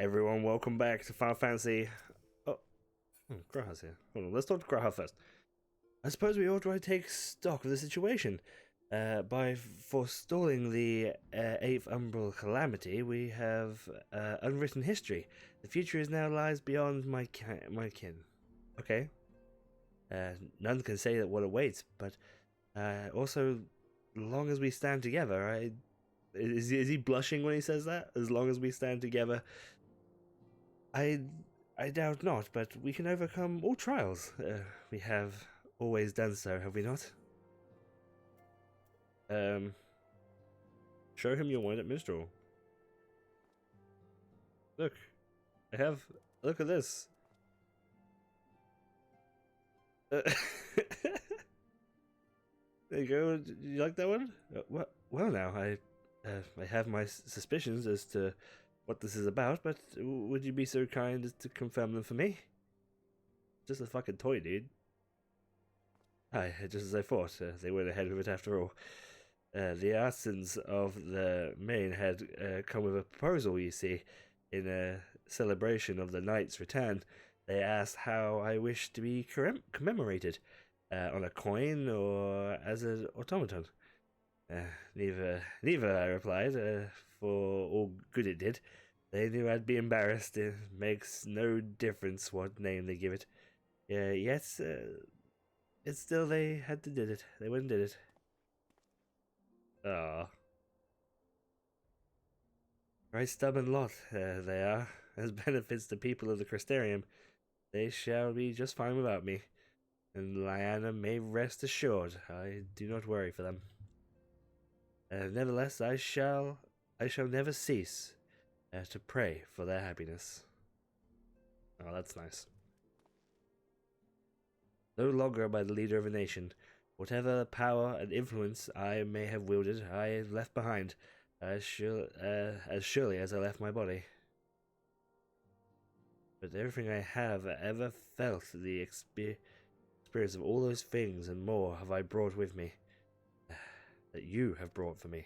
Everyone, welcome back to Final Fantasy. Graha's here. Hold on, let's talk to Graha first. I suppose we ought to take stock of the situation. By forestalling the 8th Umbral Calamity, we have unwritten history. The future now lies beyond my kin. Okay. None can say that what awaits, but also, long as we stand together, is he blushing when he says that? As long as we stand together, I doubt not, but we can overcome all trials. We have always done so, have we not? Show him your wand at Minstrel. Look, look at this. There you go. You like that one? Well, now I have my suspicions as to what this is about, but would you be so kind as to confirm them for me? Just a fucking toy, dude. Aye, just as I thought. They went ahead with it after all. The artisans of the main had come with a proposal, you see, in a celebration of the knight's return. They asked how I wished to be commemorated, on a coin or as an automaton. Neither, I replied, for all good it did. They knew I'd be embarrassed. It makes no difference what name they give it. Yes, it's still they had to did it. They went and did it. Ah, right stubborn lot they are. As benefits the people of the Crystarium, they shall be just fine without me. And Lyanna may rest assured, I do not worry for them. Nevertheless, I shall never cease to pray for their happiness. Oh, that's nice. No longer am I the leader of a nation. Whatever power and influence I may have wielded, I left behind, as surely as I left my body. But everything I have ever felt, the experience of all those things and more, have I brought with me. That you have brought for me.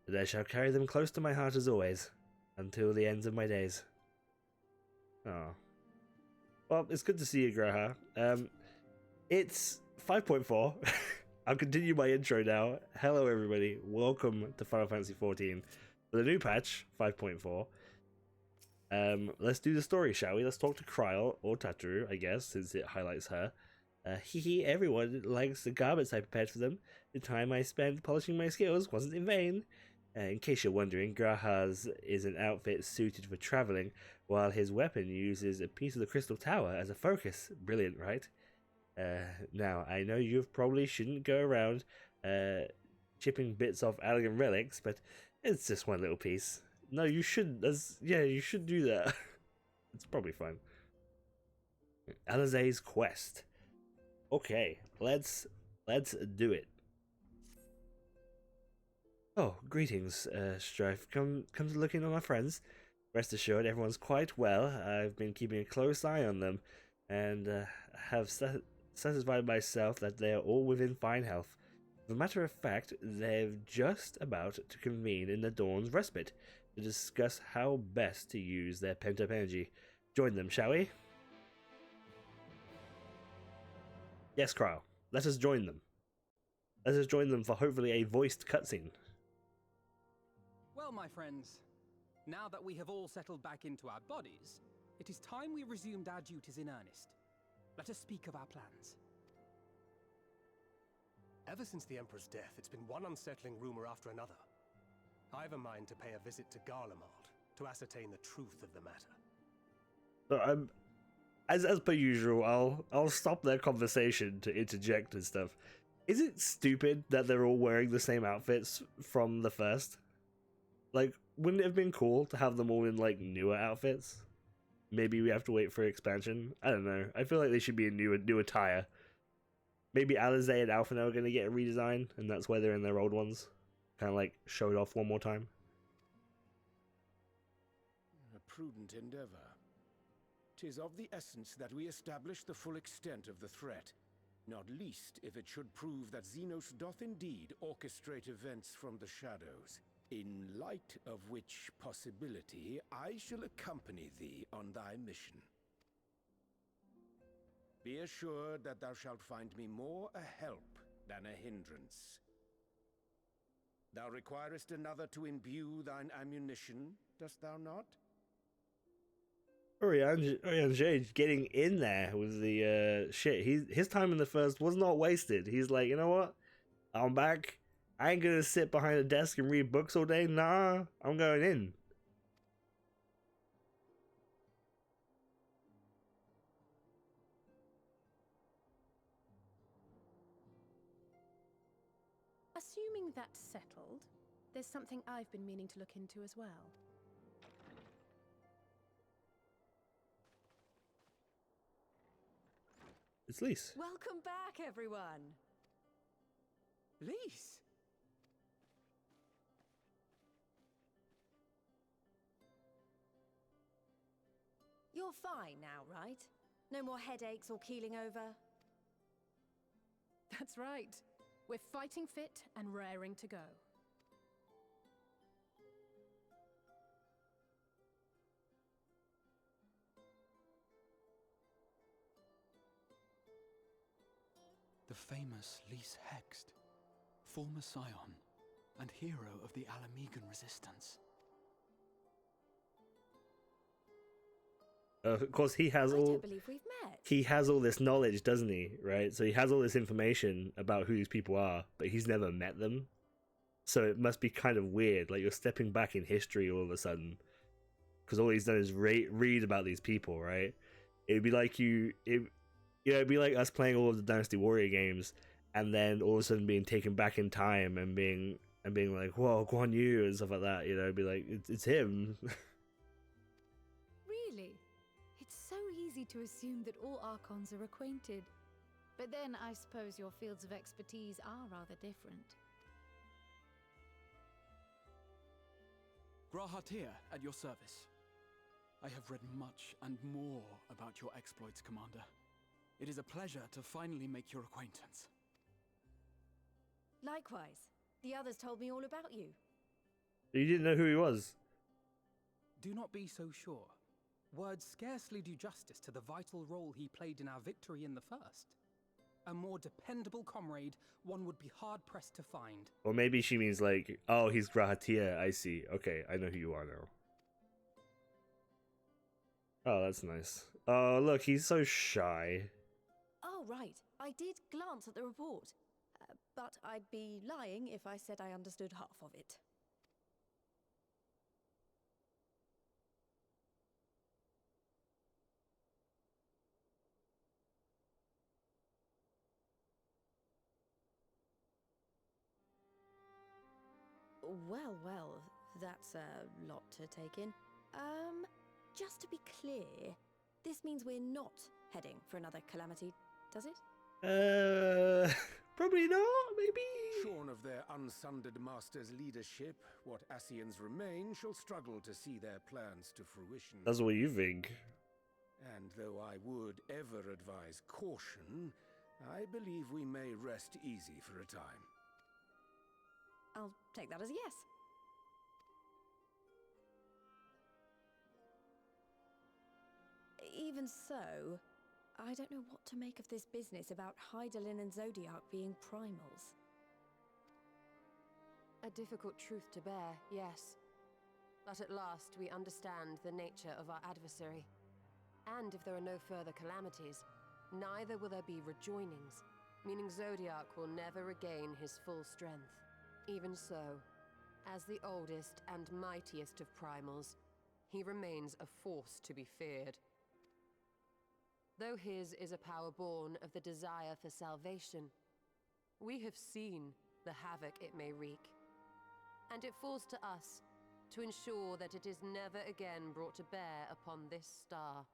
And I shall carry them close to my heart as always, until the ends of my days. Oh. Well, it's good to see you, Graha. It's 5.4. I'll continue my intro now. Hello, everybody. Welcome to Final Fantasy XIV. For the new patch, 5.4. Let's do the story, shall we? Let's talk to Kryl, or Tataru, I guess, since it highlights her. Everyone likes the garments I prepared for them. The time I spent polishing my skills wasn't in vain. In case you're wondering, Graha's is an outfit suited for traveling, while his weapon uses a piece of the Crystal Tower as a focus. Brilliant, right? Now, I know you probably shouldn't go around chipping bits off elegant relics, but it's just one little piece. No, you shouldn't. You should do that. It's probably fine. Alisaie's quest. Okay, let's do it. Oh, greetings, Strife. Come to look in on my friends. Rest assured, everyone's quite well. I've been keeping a close eye on them, and have satisfied myself that they are all within fine health. As a matter of fact, they're just about to convene in the Dawn's Respite to discuss how best to use their pent-up energy. Join them, shall we? Yes, Kryl. Let us join them. Let us join them for hopefully a voiced cutscene. Well, my friends, now that we have all settled back into our bodies, it is time we resumed our duties in earnest. Let us speak of our plans. Ever since the Emperor's death, it's been one unsettling rumor after another. I've a mind to pay a visit to Garlemald to ascertain the truth of the matter. So as per usual, I'll stop their conversation to interject and stuff. Is it stupid that they're all wearing the same outfits from the first? Like, wouldn't it have been cool to have them all in like newer outfits? Maybe we have to wait for expansion. I don't know. I feel like they should be in new attire. Maybe Alisaie and Alphinaud are going to get a redesign, and that's why they're in their old ones. Kind of like show it off one more time. A prudent endeavor. 'Tis of the essence that we establish the full extent of the threat, not least if it should prove that Xenos doth indeed orchestrate events from the shadows. In light of which possibility, I shall accompany thee on thy mission. Be assured that thou shalt find me more a help than a hindrance. Thou requirest another to imbue thine ammunition, dost thou not? Oriange getting in there with the shit. His time in the first was not wasted. He's like, you know what? I'm back. I ain't gonna sit behind a desk and read books all day. Nah, I'm going in. Assuming that's settled, there's something I've been meaning to look into as well. It's Lise. Welcome back, everyone. Lise! You're fine now, right? No more headaches or keeling over? That's right. We're fighting fit and raring to go. The famous Lise Hext, former scion and hero of the Alamegan resistance. Of course, he has I all. don't believe we've met. He has all this knowledge, doesn't he? Right. So he has all this information about who these people are, but he's never met them. So it must be kind of weird. Like you're stepping back in history all of a sudden, because all he's done is read about these people. Right. It'd be like it'd be like us playing all of the Dynasty Warrior games, and then all of a sudden being taken back in time and being like, "Whoa, Guan Yu" and stuff like that. You know, it'd be like it's him. Really? It's so easy to assume that all Archons are acquainted. But then I suppose your fields of expertise are rather different. Grahatir at your service. I have read much and more about your exploits, Commander. It is a pleasure to finally make your acquaintance. Likewise. The others told me all about you. You didn't know who he was. Do not be so sure. Words scarcely do justice to the vital role he played in our victory in the first. A more dependable comrade one would be hard-pressed to find. Or maybe she means like, oh, he's Grahatia, I see. Okay, I know who you are now. Oh, that's nice. Oh, look, he's so shy. Oh, right. I did glance at the report. But I'd be lying if I said I understood half of it. Well, that's a lot to take in. Just to be clear, this means we're not heading for another calamity, does it? Probably not, maybe? Shorn of their unsundered master's leadership, what Ascians remain shall struggle to see their plans to fruition. That's what you think. And though I would ever advise caution, I believe we may rest easy for a time. I'll take that as a yes. Even so, I don't know what to make of this business about Hydaelyn and Zodiac being primals. A difficult truth to bear, yes. But at last we understand the nature of our adversary. And if there are no further calamities, neither will there be rejoinings, meaning Zodiac will never regain his full strength. Even so, as the oldest and mightiest of primals, he remains a force to be feared. Though his is a power born of the desire for salvation, we have seen the havoc it may wreak. And it falls to us to ensure that it is never again brought to bear upon this star.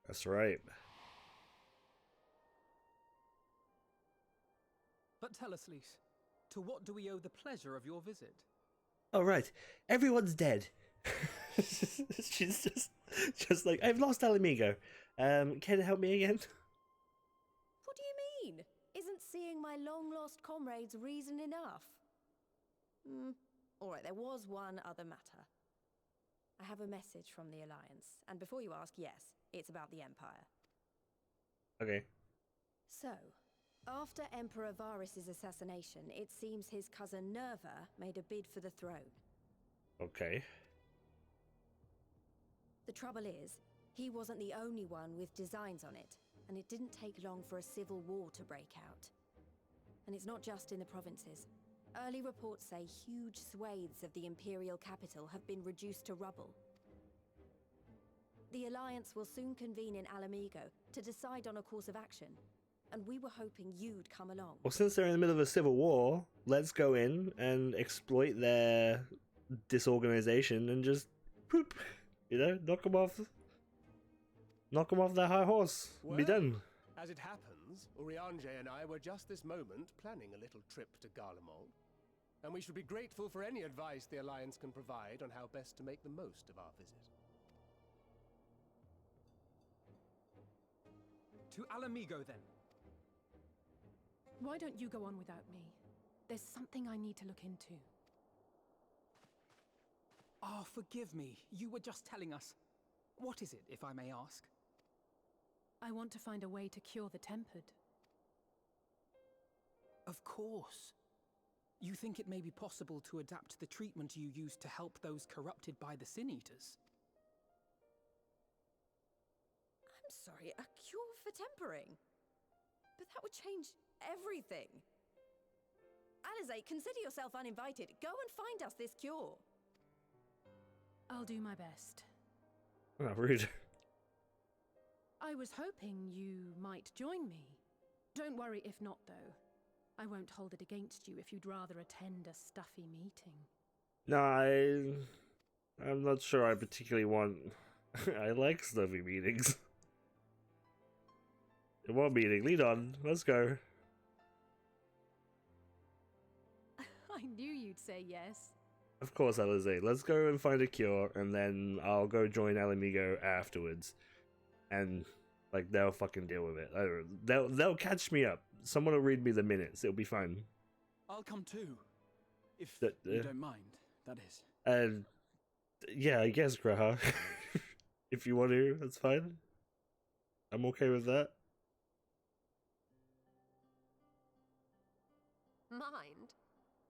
That's right. But tell us, Lise, to what do we owe the pleasure of your visit? Oh, right. Everyone's dead. She's just like, I've lost Alamigo. Can you help me again? seeing my long-lost comrades reason enough? All right, there was one other matter. I have a message from the Alliance, and before you ask, yes, it's about the Empire. Okay. So, after Emperor Varys' assassination, it seems his cousin Nerva made a bid for the throne. Okay. The trouble is, he wasn't the only one with designs on it, and it didn't take long for a civil war to break out. And it's not just in the provinces. Early reports say huge swathes of the Imperial capital have been reduced to rubble. The Alliance will soon convene in Alamigo to decide on a course of action, and we were hoping you'd come along. Well, since they're in the middle of a civil war, let's go in and exploit their disorganization and just poop, knock them off their high horse. Well, Be done. As it happens, Urianger and I were just this moment planning a little trip to Garlemald, and we should be grateful for any advice the Alliance can provide on how best to make the most of our visit. To Alamigo, then. Why don't you go on without me? There's something I need to look into. Ah, forgive me. You were just telling us. What is it, if I may ask? I want to find a way to cure the Tempered. Of course. You think it may be possible to adapt the treatment you use to help those corrupted by the Sin Eaters? I'm sorry, a cure for tempering? But that would change everything. Alisaie, consider yourself uninvited. Go and find us this cure. I'll do my best. Oh, rude. I was hoping you might join me. Don't worry if not, though. I won't hold it against you if you'd rather attend a stuffy meeting. No, I'm not sure I particularly want... I like stuffy meetings. In one meeting, lead on. Let's go. I knew you'd say yes. Of course, Alisaie. Let's go and find a cure, and then I'll go join Alamigo afterwards. And, like, they'll fucking deal with it. I don't know. They'll catch me up. Someone will read me the minutes. It'll be fine. I'll come too. If That, you don't mind, that is. Yeah, I guess, Graha. If you want to, that's fine. I'm okay with that. Mind?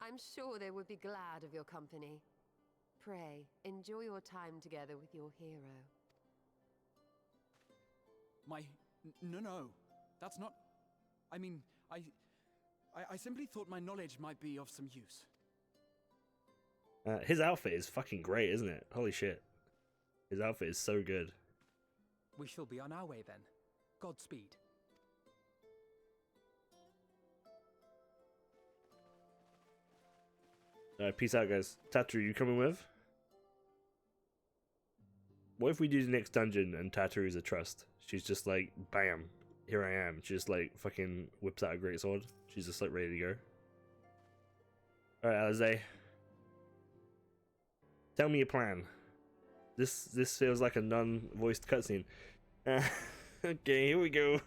I'm sure they would be glad of your company. Pray, enjoy your time together with your hero. No. That's not... I mean, I simply thought my knowledge might be of some use. His outfit is fucking great, isn't it? Holy shit. His outfit is so good. We shall be on our way then. Godspeed. Peace out, guys. Tatu, you coming with? What if we do the next dungeon and Tatu is a trust? She's just like, bam, here I am. She just like fucking whips out a great sword. She's just like ready to go. Alright, Alisaie. Tell me your plan. This feels like a non-voiced cutscene. Okay, here we go.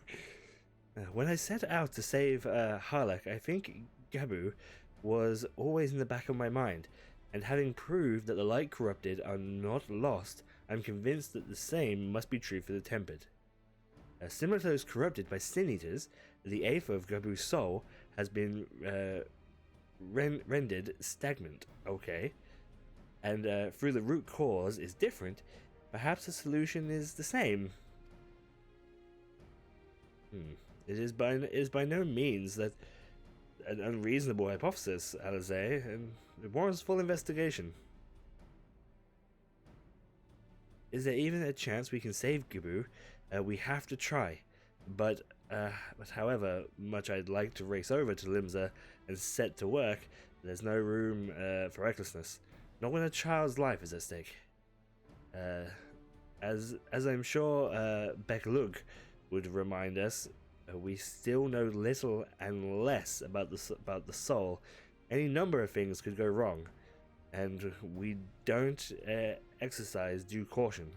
When I set out to save Harlech, I think Gabu was always in the back of my mind, and having proved that the light corrupted are not lost, I'm convinced that the same must be true for the tempered. Similar to those corrupted by Sin Eaters, the Aether of Gabu's soul has been rendered stagnant, okay, and through the root cause is different, perhaps the solution is the same. It is by no means that an unreasonable hypothesis, Alisaie, and it warrants full investigation. Is there even a chance we can save Gabu? We have to try, but however much I'd like to race over to Limsa and set to work, there's no room for recklessness, not when a child's life is at stake. As I'm sure Beklug would remind us, we still know little and less about the soul. Any number of things could go wrong, and we don't exercise due caution.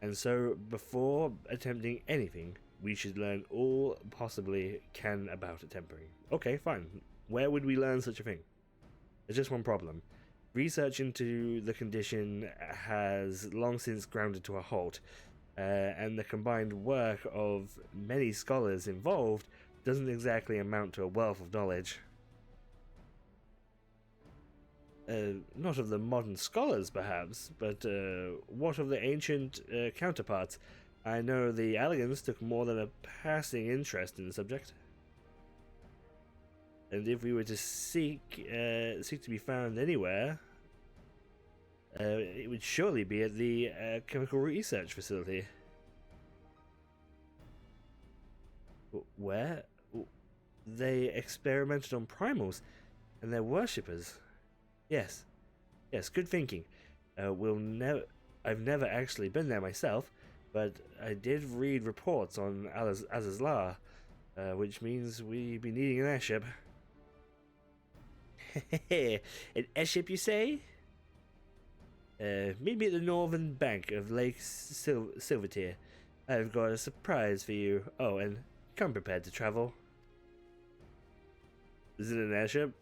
And so, before attempting anything, we should learn all possibly can about tempering. Okay, fine. Where would we learn such a thing? There's just one problem. Research into the condition has long since grounded to a halt, and the combined work of many scholars involved doesn't exactly amount to a wealth of knowledge. Not of the modern scholars, perhaps, but what of the ancient counterparts? I know the Alligans took more than a passing interest in the subject. And if we were to seek to be found anywhere, it would surely be at the chemical research facility. Where? They experimented on primals and their worshippers. Yes, good thinking. I've never actually been there myself, but I did read reports on Alisaie, which means we'd be needing an airship. An airship, you say? Meet me at the northern bank of Lake Silvertier. I've got a surprise for you. Oh, and come prepared to travel. Is it an airship?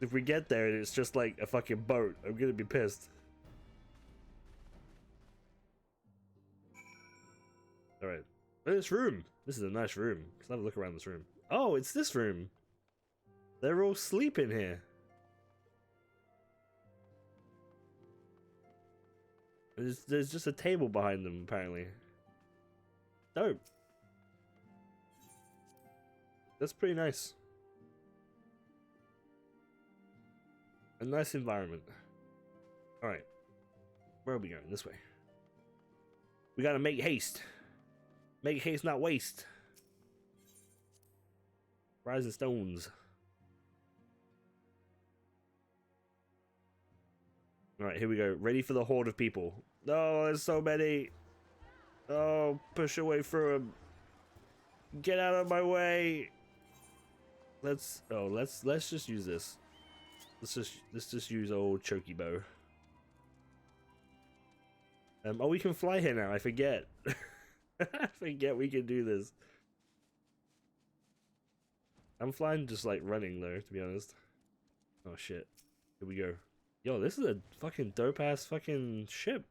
If we get there and it's just like a fucking boat, I'm gonna be pissed. Alright. This room! This is a nice room. Let's have a look around this room. Oh, it's this room! They're all sleeping here. There's just a table behind them, apparently. Dope. That's pretty nice. A nice environment. Alright. Where are we going? This way. We gotta make haste. Make haste, not waste. Rising stones. Alright, here we go. Ready for the horde of people. Oh, there's so many. Oh, push away through them. Get out of my way. Let's just use this. Let's just use old Choky bow. Oh, we can fly here now. I forget. I forget we can do this. I'm flying just like running though, to be honest. Oh shit. Here we go. Yo, this is a fucking dope ass fucking ship.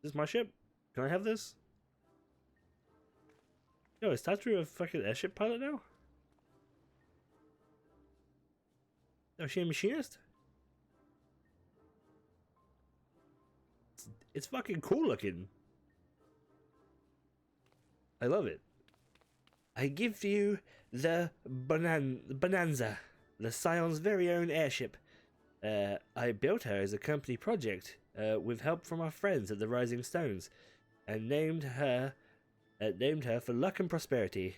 This is my ship. Can I have this? Yo, is Tatru a fucking airship pilot now? Oh, is she a machinist? It's fucking cool looking. I love it. I give you the Bonanza, the Scion's very own airship. I built her as a company project, with help from our friends at the Rising Stones, and named her for luck and prosperity.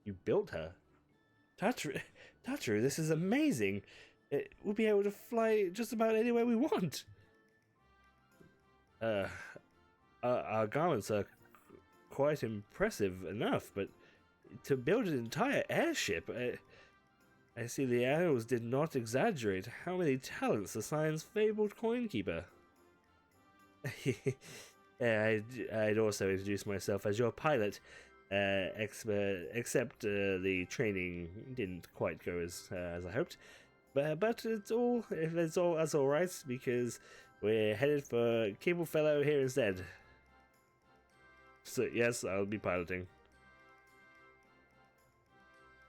You built her? Tatru, this is amazing. We'll be able to fly just about anywhere we want. Our garments are quite impressive enough, but to build an entire airship, I see the annals did not exaggerate how many talents the Scion's fabled coinkeeper. I'd also introduce myself as your pilot, expert, except the training didn't quite go as I hoped. But that's all right, because we're headed for Cable Fellow here instead. So yes, I'll be piloting.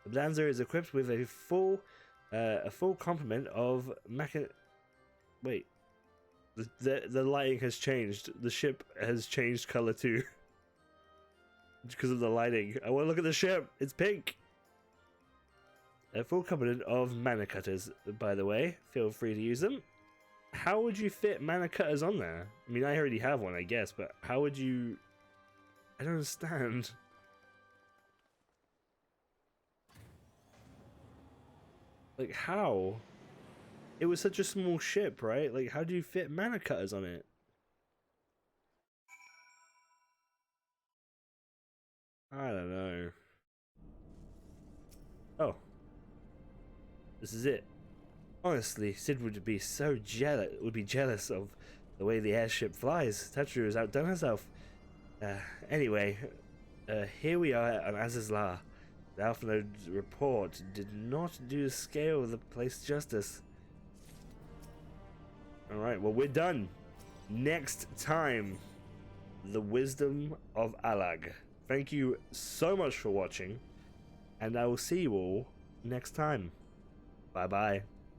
The Bonanza is equipped with a full complement of Wait, the lighting has changed. The ship has changed color too, because of the lighting. I want to look at the ship. It's pink. A full complement of mana cutters, by the way. Feel free to use them. How would you fit mana cutters on there? I mean, I already have one, I guess, but how would you? I don't understand. Like, how? It was such a small ship, right? Like, how do you fit mana cutters on it? I don't know. Oh. This is it. Honestly, Sid would be jealous of the way the airship flies. Tatru has outdone herself. Anyway, here we are on Azizlar. The Alpha Node's report did not do the scale of the place justice. Alright, well, we're done. Next time, the Wisdom of Alag. Thank you so much for watching, and I will see you all next time. Bye bye.